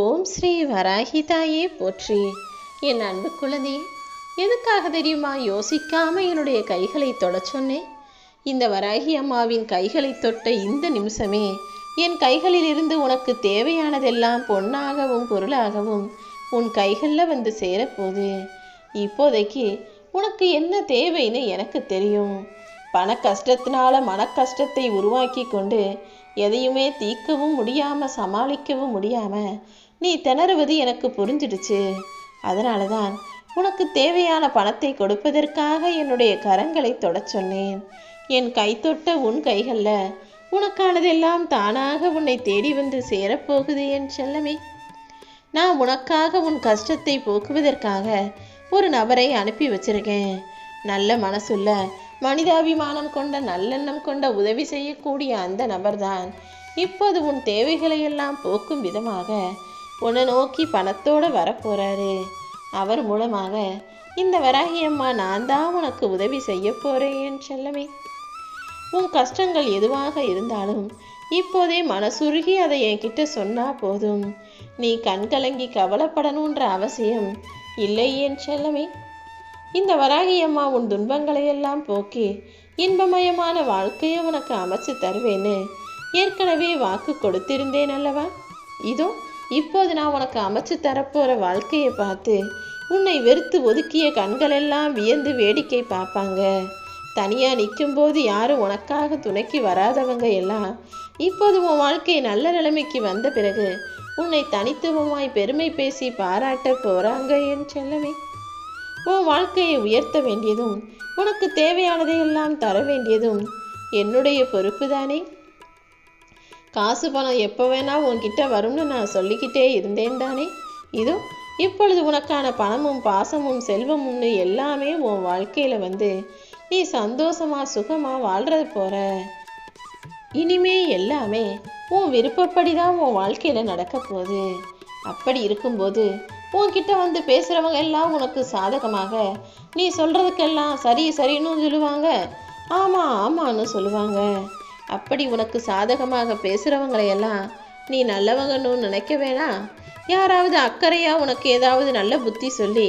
ஓம் ஸ்ரீ வராகி தாயே போற்றி. என் அன்பு குழந்தை, எதுக்காக தெரியுமா யோசிக்காம என்னுடைய கைகளை தொட சொன்னேன்? இந்த வராகி அம்மாவின் கைகளை தொட்ட இந்த நிமிஷமே என் கைகளில் இருந்து உனக்கு தேவையானதெல்லாம் பொன்னாகவும் பொருளாகவும் உன் கைகளில் வந்து சேரப்போகுது. இப்போதைக்கு உனக்கு என்ன தேவைன்னு எனக்கு தெரியும். பண கஷ்டத்தினால மன கஷ்டத்தை உருவாக்கி கொண்டு எதையுமே தீர்க்கவும் முடியாம சமாளிக்கவும் முடியாம நீ திணறுவது எனக்கு புரிஞ்சிடுச்சு. அதனால தான் உனக்கு தேவையான பணத்தை கொடுப்பதற்காக என்னுடைய கரங்களை தொட சொன்னேன். என் கை தொட்ட உன் கைகளில் உனக்கானதெல்லாம் தானாக உன்னை தேடி வந்து சேரப்போகுது என் செல்லமே. நான் உனக்காக உன் கஷ்டத்தை போக்குவதற்காக ஒரு நபரை அனுப்பி வச்சிருக்கேன். நல்ல மனசுள்ள மனிதாபிமானம் கொண்ட நல்லெண்ணம் கொண்ட உதவி செய்யக்கூடிய அந்த நபர்தான் இப்போது உன் தேவைகளை எல்லாம் போக்கும் விதமாக உன்னை நோக்கி பணத்தோடு வரப்போறாரு. அவர் மூலமாக இந்த வராகி அம்மா நான் தான் உனக்கு உதவி செய்ய போறேன் என் செல்லமே. உன் கஷ்டங்கள் எதுவாக இருந்தாலும் இப்போதே மனசுருகி அதை என்கிட்ட சொன்னா போதும். நீ கண்கலங்கி கவலைப்படணுன்ற அவசியம் இல்லை என் செல்லமே. இந்த வராகி அம்மா உன் துன்பங்களை எல்லாம் போக்கி இன்பமயமான வாழ்க்கையை உனக்கு அமைச்சு தருவேன்னு ஏற்கனவே வாக்கு கொடுத்திருந்தேன் அல்லவா? இதோ இப்போது நான் உனக்கு அமைச்சு தரப்போற வாழ்க்கையை பார்த்து உன்னை வெறுத்து ஒதுக்கிய கண்களெல்லாம் வியந்து வேடிக்கை பார்ப்பாங்க. தனியா நிற்கும்போது யாரும் உனக்காக துணைக்கு வராதவங்க எல்லாம் இப்போது உன் வாழ்க்கை நல்ல நிலைமைக்கு வந்த பிறகு உன்னை தனித்துவமாய் பெருமை பேசி பாராட்ட போறாங்க என் செல்லமே. உன் வாழ்க்கையை உயர்த்த வேண்டியதும் உனக்கு தேவையானதையெல்லாம் தர வேண்டியதும் என்னுடைய பொறுப்பு தானே. காசு பணம் எப்போ வேணா உன்கிட்ட வரும்னு நான் சொல்லிக்கிட்டே இருந்தேன் தானே. இதோ இப்பொழுது உனக்கான பணமும் பாசமும் செல்வமும்னு எல்லாமே உன் வாழ்க்கையில வந்து நீ சந்தோஷமா சுகமா வாழ்றது போற. இனிமே எல்லாமே உன் விருப்பப்படிதான் உன் வாழ்க்கையில நடக்க போகுது. அப்படி இருக்கும்போது உன்கிட்ட வந்து பேசுறவங்க எல்லாம் உனக்கு சாதகமாக நீ சொல்றதுக்கெல்லாம் சரி சரின்னு சொல்லுவாங்க, ஆமா ஆமான்னு சொல்லுவாங்க. அப்படி உனக்கு சாதகமாக பேசுறவங்களையெல்லாம் நீ நல்லவங்கன்னு நினைக்க வேணாம். யாராவது அக்கறையா உனக்கு ஏதாவது நல்ல புத்தி சொல்லி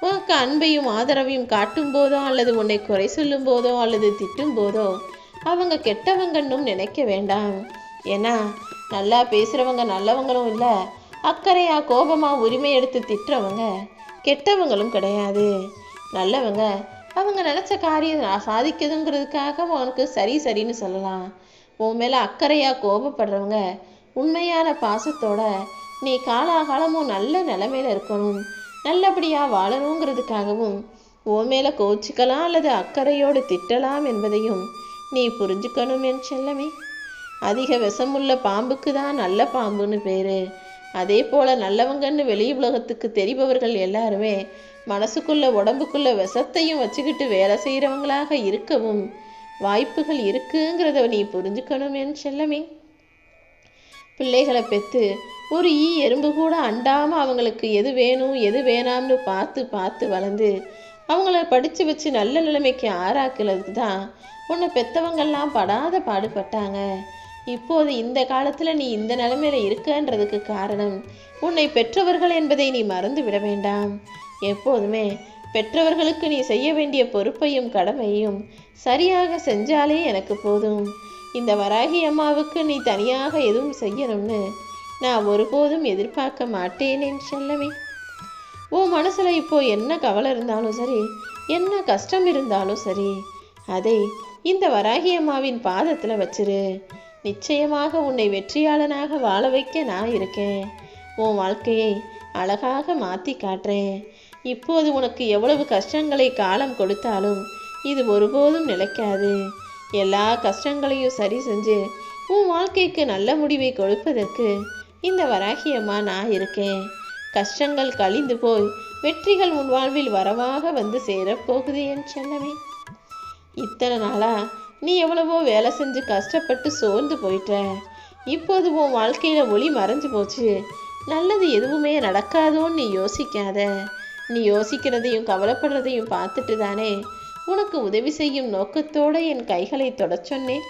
உனக்கு அன்பையும் ஆதரவையும் காட்டும் போதோ அல்லது உன்னை குறை சொல்லும் போதோ அல்லது திட்டும் போதோ அவங்க கெட்டவங்கன்னும் நினைக்க வேண்டாம். ஏன்னா நல்லா பேசுறவங்க நல்லவங்களும் இல்லை, அக்கறையா கோபமா உரிமை எடுத்து திட்டுறவங்க கெட்டவங்களும் கிடையாது. நல்லவங்க அவங்க நினச்ச காரியம் சாதிக்குதுங்கிறதுக்காக உனக்கு சரி சரின்னு சொல்லலாம். உன் மேலே அக்கறையா கோபப்படுறவங்க உண்மையான பாசத்தோட நீ காலாகாலமும் நல்ல நிலைமையில இருக்கணும், நல்லபடியாக வாழணுங்கிறதுக்காகவும் உன் மேலே கோச்சிக்கலாம் அல்லது அக்கறையோடு திட்டலாம் என்பதையும் நீ புரிஞ்சுக்கணும் என் செல்லமே. அதிக விஷமுள்ள பாம்புக்கு தான் நல்ல பாம்புன்னு பேரு. அதே போல நல்லவங்கன்னு வெளி உலகத்துக்கு தெரிபவர்கள் எல்லாருமே மனசுக்குள்ள உடம்புக்குள்ள விஷத்தையும் வச்சுக்கிட்டு வேலை செய்கிறவங்களாக இருக்கவும் வாய்ப்புகள் இருக்குங்கிறத நீ புரிஞ்சுக்கணும் என் செல்லமே. பிள்ளைகளை பெற்று ஒரு எறும்பு கூட அண்டாமல் அவங்களுக்கு எது வேணும் எது வேணாம்னு பார்த்து பார்த்து வளர்ந்து அவங்கள படித்து வச்சு நல்ல நிலைமைக்கு ஆராக்குறதுக்கு தான் உன்னை பெற்றவங்கெல்லாம் படாத பாடுபட்டாங்க. இப்போது இந்த காலத்தில் நீ இந்த நிலைமையில இருக்கன்றதுக்கு காரணம் உன்னை பெற்றவர்கள் என்பதை நீ மறந்து விட வேண்டாம். எப்போதுமே பெற்றவர்களுக்கு நீ செய்ய வேண்டிய பொறுப்பையும் கடமையும் சரியாக செஞ்சாலே எனக்கு போதும். இந்த வராகி அம்மாவுக்கு நீ தனியாக எதுவும் செய்யணும்னு நான் ஒருபோதும் எதிர்பார்க்க மாட்டேன் என் செல்லமே. உன் மனசுல இப்போ என்ன கவலை இருந்தாலும் சரி, என்ன கஷ்டம் இருந்தாலும் சரி, அதை இந்த வராகி அம்மாவின் பாதத்துல வச்சிரு. நிச்சயமாக உன்னை வெற்றியாளனாக வாழ வைக்க நான் இருக்கேன். உன் வாழ்க்கையை அழகாக மாற்றி காட்டுறேன். இப்போது உனக்கு எவ்வளவு கஷ்டங்களை காலம் கொடுத்தாலும் இது ஒருபோதும் நிலைக்காது. எல்லா கஷ்டங்களையும் சரி செஞ்சு உன் வாழ்க்கைக்கு நல்ல முடிவை கொடுப்பதற்கு இந்த வராகி அம்மா நான் இருக்கேன். கஷ்டங்கள் கழிந்து போய் வெற்றிகள் உன் வாழ்வில் வரவாக வந்து சேரப்போகுது என் செல்லமே. இத்தனை நாளா நீ எவ்வளவோ வேலை செஞ்சு கஷ்டப்பட்டு சோர்ந்து போயிட்ட. இப்போது உன் வாழ்க்கையில ஒளி மறைஞ்சு போச்சு. நல்லது எதுவுமே நடக்காதோன்னு நீ யோசிக்காத. நீ யோசிக்கிறதையும் கவலைப்படுறதையும் பார்த்துட்டு தானே உனக்கு உதவி செய்யும் நோக்கத்தோடு என் கைகளை தொடச் சொன்னேன்.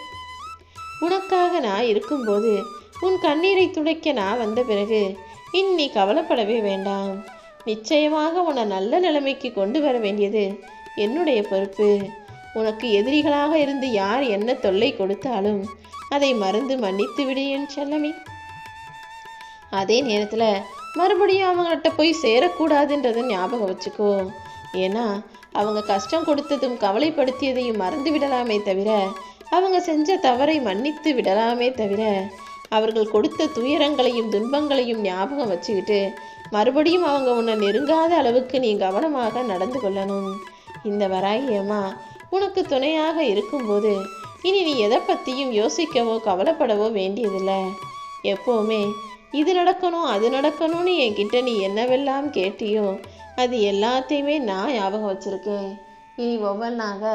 உனக்காக நான் இருக்கும்போது உன் கண்ணீரை துடைக்க நான் வந்த பிறகு இனி நீ கவலைப்படவே வேண்டாம். நிச்சயமாக உன்னை நல்ல நிலைமைக்கு கொண்டு வர வேண்டியது என்னுடைய பொறுப்பு. உனக்கு எதிரிகளாக இருந்து யார் என்ன தொல்லை கொடுத்தாலும் அதை மறந்து மன்னித்து விடு என் செல்லமே. அதே நேரத்தில் மறுபடியும் அவங்கள்ட்ட போய் சேரக்கூடாதுன்றதை ஞாபகம் வச்சுக்கோ. ஏன்னா அவங்க கஷ்டம் கொடுத்ததும் கவலைப்படுத்தியதையும் மறந்து விடலாமே தவிர, அவங்க செஞ்ச தவறை மன்னித்து விடலாமே தவிர, அவர்கள் கொடுத்த துயரங்களையும் துன்பங்களையும் ஞாபகம் வச்சுக்கிட்டு மறுபடியும் அவங்க உன்னை நெருங்காத அளவுக்கு நீ கவனமாக நடந்து கொள்ளணும். இந்த வராகி அம்மா உனக்கு துணையாக இருக்கும்போது இனி நீ எதை பற்றியும் யோசிக்கவோ கவலைப்படவோ வேண்டியதில்லை. எப்போவுமே இது நடக்கணும் அது நடக்கணும்னு என்கிட்ட நீ என்னவெல்லாம் கேட்டியோ அது எல்லாத்தையுமே நான் ஞாபகம் வச்சுருக்கேன். இனி ஒவ்வொன்றாக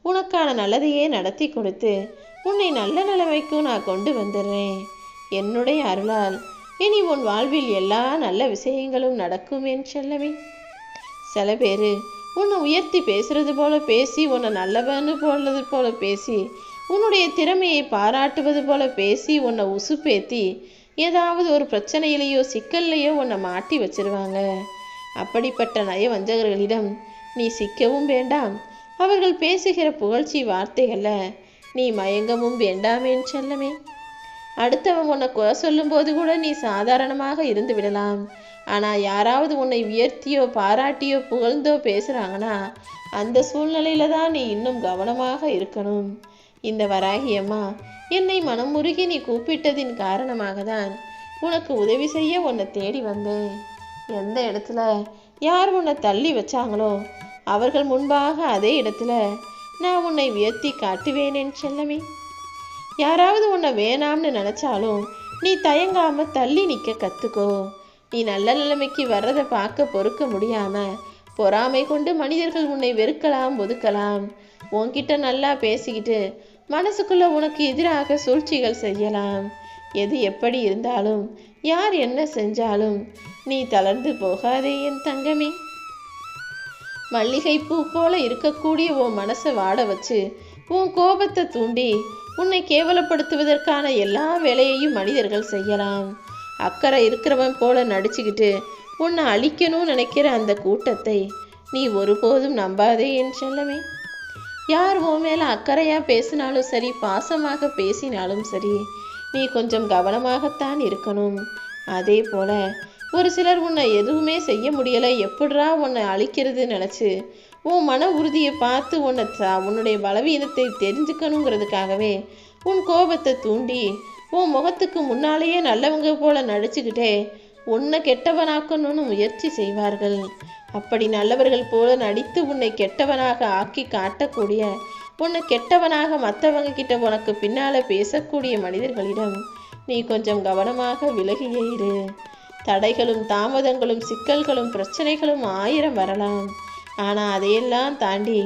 உனக்கான நல்லதையே நடத்தி கொடுத்து உன்னை நல்ல நிலைமைக்கும் நான் கொண்டு வந்துடுறேன். என்னுடைய அருளால் இனி உன் வாழ்வில் எல்லா நல்ல விஷயங்களும் நடக்கும் என் செல்லமே. சில பேர் உன்னை உயர்த்தி பேசுறது போல பேசி, உன்னை நல்லவன்னு போடுறது போல பேசி, உன்னுடைய திறமையை பாராட்டுவது போல பேசி, உன்னை உசுப்பேத்தி ஏதாவது ஒரு பிரச்சனையிலையோ சிக்கல்லையோ உன்னை மாட்டி வச்சிருவாங்க. அப்படிப்பட்ட நயவஞ்சகர்களிடம் நீ சிக்கவும் வேண்டாம். அவர்கள் பேசுகிற புகழ்ச்சி வார்த்தைகளில் நீ மயங்கவும் வேண்டாம் என் செல்லமே. அடுத்தவன் உன்னை குறை சொல்லும்போது கூட நீ சாதாரணமாக இருந்து விடலாம். ஆனால் யாராவது உன்னை உயர்த்தியோ பாராட்டியோ புகழ்ந்தோ பேசுகிறாங்கன்னா அந்த சூழ்நிலையில தான் நீ இன்னும் கவனமாக இருக்கணும். இந்த வராகி அம்மா என்னை மனமுருகி நீ கூப்பிட்டதின் காரணமாக தான் உனக்கு உதவி செய்ய உன்னை தேடி வந்தேன். எந்த இடத்துல யார் உன்னை தள்ளி வச்சாங்களோ அவர்கள் முன்பாக அதே இடத்துல நான் உன்னை உயர்த்தி காட்டுவேன் என் செல்லமே. யாராவது உன்னை வேணாம்னு நினச்சாலும் நீ தயங்காம தள்ளி நிற்க கற்றுக்கோ. நீ நல்ல நிலைமைக்கு வர்றதை பார்க்க பொறுக்க முடியாம பொறாமை கொண்டு மனிதர்கள் உன்னை வெறுக்கலாம் ஒதுக்கலாம். உன்கிட்ட நல்லா பேசிக்கிட்டு மனசுக்குள்ள உனக்கு எதிராக சூழ்ச்சிகள் செய்யலாம். எது எப்படி இருந்தாலும் யார் என்ன செஞ்சாலும் நீ தளர்ந்து போகாதே என் தங்கமே. மல்லிகை பூ போல இருக்கக்கூடிய உன் மனசை வாட வச்சு உன் கோபத்தை தூண்டி உன்னை கேவலப்படுத்துவதற்கான எல்லா வேலையையும் மனிதர்கள் செய்யலாம். அக்கறை இருக்கிறவன் போல நடிச்சுக்கிட்டு உன்னை அழிக்கணும்னு நினைக்கிற அந்த கூட்டத்தை நீ ஒருபோதும் நம்பாதே என் செல்லமே. யார் உன் மேலே அக்கறையாக பேசினாலும் சரி, பாசமாக பேசினாலும் சரி, நீ கொஞ்சம் கவனமாகத்தான் இருக்கணும். அதே போல ஒரு சிலர் உன்னை எதுவுமே செய்ய முடியலை, எப்படிரா உன்னை அழிக்கிறது நினச்சி உன் மன உறுதியை பார்த்து உன்னுடைய பலவீனத்தை தெரிஞ்சுக்கணுங்கிறதுக்காகவே உன் கோபத்தை தூண்டி உன் முகத்துக்கு முன்னாலேயே நல்லவங்க போல நடிச்சுக்கிட்டே உன்னை கெட்டவனாக்கணும்னு முயற்சி செய்வார்கள். அப்படி நல்லவர்கள் போல நடித்து உன்னை கெட்டவனாக ஆக்கி காட்டக்கூடிய, உன்னை கெட்டவனாக மற்றவங்க கிட்ட உனக்கு பின்னால பேசக்கூடிய மனிதர்களிடம் நீ கொஞ்சம் கவனமாக விலகியே இரு. தடைகளும் தாமதங்களும் சிக்கல்களும் பிரச்சனைகளும் 1000 வரலாம். ஆனால் அதையெல்லாம் தாண்டி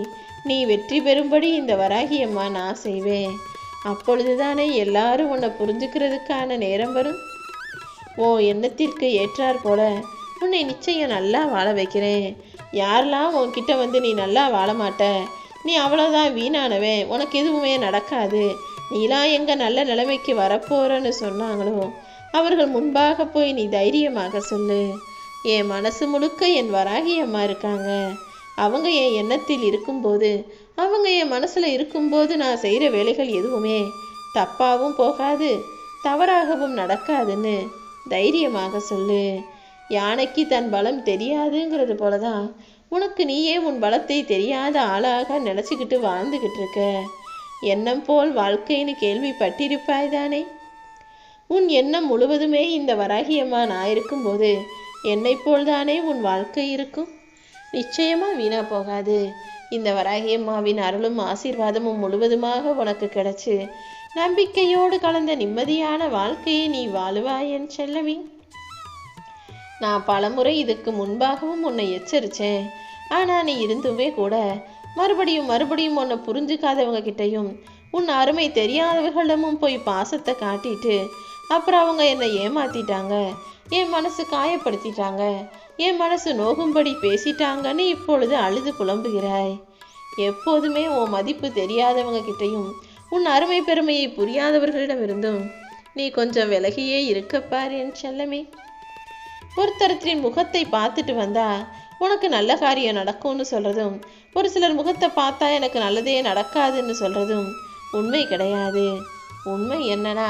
நீ வெற்றி பெறும்படி இந்த வராகி அம்மா நான் செய்வேன். அப்பொழுதுதானே எல்லாரும் உன்னை புரிஞ்சுக்கிறதுக்கான நேரம் வரும். ஓ எண்ணத்திற்கு ஏற்றார் போல உன்னை நிச்சயம் நல்லா வாழ வைக்கிறேன். யாரெல்லாம் உன்கிட்ட வந்து நீ நல்லா வாழ மாட்ட, நீ அவ்வளோதான் வீணானவன், உனக்கு எதுவுமே நடக்காது, நீலாம் எங்கே நல்ல நிலைமைக்கு வரப்போறன்னு சொன்னாங்களோ அவர்கள் முன்பாக போய் நீ தைரியமாக சொல்லு. என் மனசு முழுக்க என் வராகி அம்மா இருக்காங்க. அவங்க என் எண்ணத்தில் இருக்கும்போது, அவங்க என் மனசில் இருக்கும்போது நான் செய்கிற வேலைகள் எதுவுமே தப்பாகவும் போகாது, தவறாகவும் நடக்காதுன்னு தைரியமாக சொல்லு. யானைக்கு தன் பலம் தெரியாதுங்கிறது போலதான் உனக்கு நீயே உன் பலத்தை தெரியாத ஆளாக நினச்சிக்கிட்டு வாழ்ந்துக்கிட்டு இருக்க. எண்ணம் போல் வாழ்க்கைன்னு கேள்விப்பட்டிருப்பாய் தானே. உன் எண்ணம் முழுவதுமே இந்த வராகியம்மா நான் இருக்கும்போது என்னை போல்தானே உன் வாழ்க்கை இருக்கும். நிச்சயமா வீணா போகாது. இந்த வராகியம்மாவின் அருளும் ஆசீர்வாதமும் முழுவதுமாக உனக்கு கிடைச்சு நம்பிக்கையோடு கலந்த நிம்மதியான வாழ்க்கையை நீ வாழுவாய் என் செல்லமே. நான் பலமுறை இதுக்கு முன்பாகவும் உன்னை எச்சரித்தேன். ஆனால் நீ இருந்துமே கூட மறுபடியும் உன்னை புரிஞ்சுக்காதவங்க கிட்டையும் உன் அருமை தெரியாதவர்களிடமும் போய் பாசத்தை காட்டிட்டு அப்புறம் அவங்க என்னை ஏமாத்திட்டாங்க, என் மனசு காயப்படுத்திட்டாங்க, என் மனசு நோகும்படி பேசிட்டாங்கன்னு இப்பொழுது அழுது புலம்புகிறாய். எப்போதுமே உன் மதிப்பு தெரியாதவங்க கிட்டையும் உன் அருமை பெருமையை புரியாதவர்களிடமிருந்தும் நீ கொஞ்சம் விலகியே இருக்கப்பார் என் செல்லமே. ஒருத்தரத்தின் முகத்தை பார்த்துட்டு வந்தா உனக்கு நல்ல காரியம் நடக்கும்னு சொல்றதும், ஒரு சிலர் முகத்தை பார்த்தா எனக்கு நல்லதே நடக்காதுன்னு சொல்றதும் உண்மை கிடையாது. உண்மை என்னன்னா,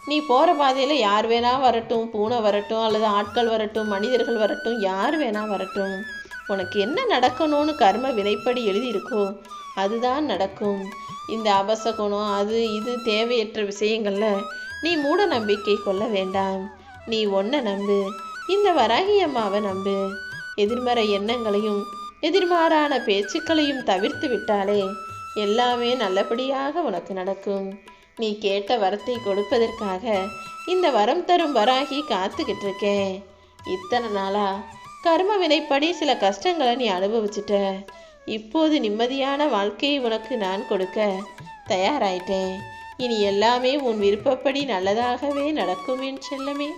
நீ போற பாதையில யார் வேணா வரட்டும், பூனை வரட்டும் அல்லது ஆட்கள் வரட்டும், மனிதர்கள் வரட்டும், யார் வேணா வரட்டும், உனக்கு என்ன நடக்கணும்னு கர்ம வினைப்படி எழுதியிருக்கோ அதுதான் நடக்கும். இந்த அபசகுணம் அது இது தேவையற்ற விஷயங்கள்ல நீ மூட நம்பிக்கை கொள்ள வேண்டாம். நீ ஒன்ன நம்பு, இந்த வராகி அம்மாவை நம்பு. எதிர்மறை எண்ணங்களையும் எதிர்மாறான பேச்சுக்களையும் தவிர்த்து விட்டாலே எல்லாமே நல்லபடியாக உனக்கு நடக்கும். நீ கேட்ட வரத்தை கொடுப்பதற்காக இந்த வரம் தரும் வராகி காத்துக்கிட்டு இருக்கேன். இத்தனை நாளா கர்ம வினைப்படி சில கஷ்டங்களை நீ அனுபவிச்சுட்ட. இப்போது நிம்மதியான வாழ்க்கையை உனக்கு நான் கொடுக்க தயாராயிட்டேன். இனி எல்லாமே உன் விருப்பப்படி நல்லதாகவே நடக்கும் என் செல்லமே.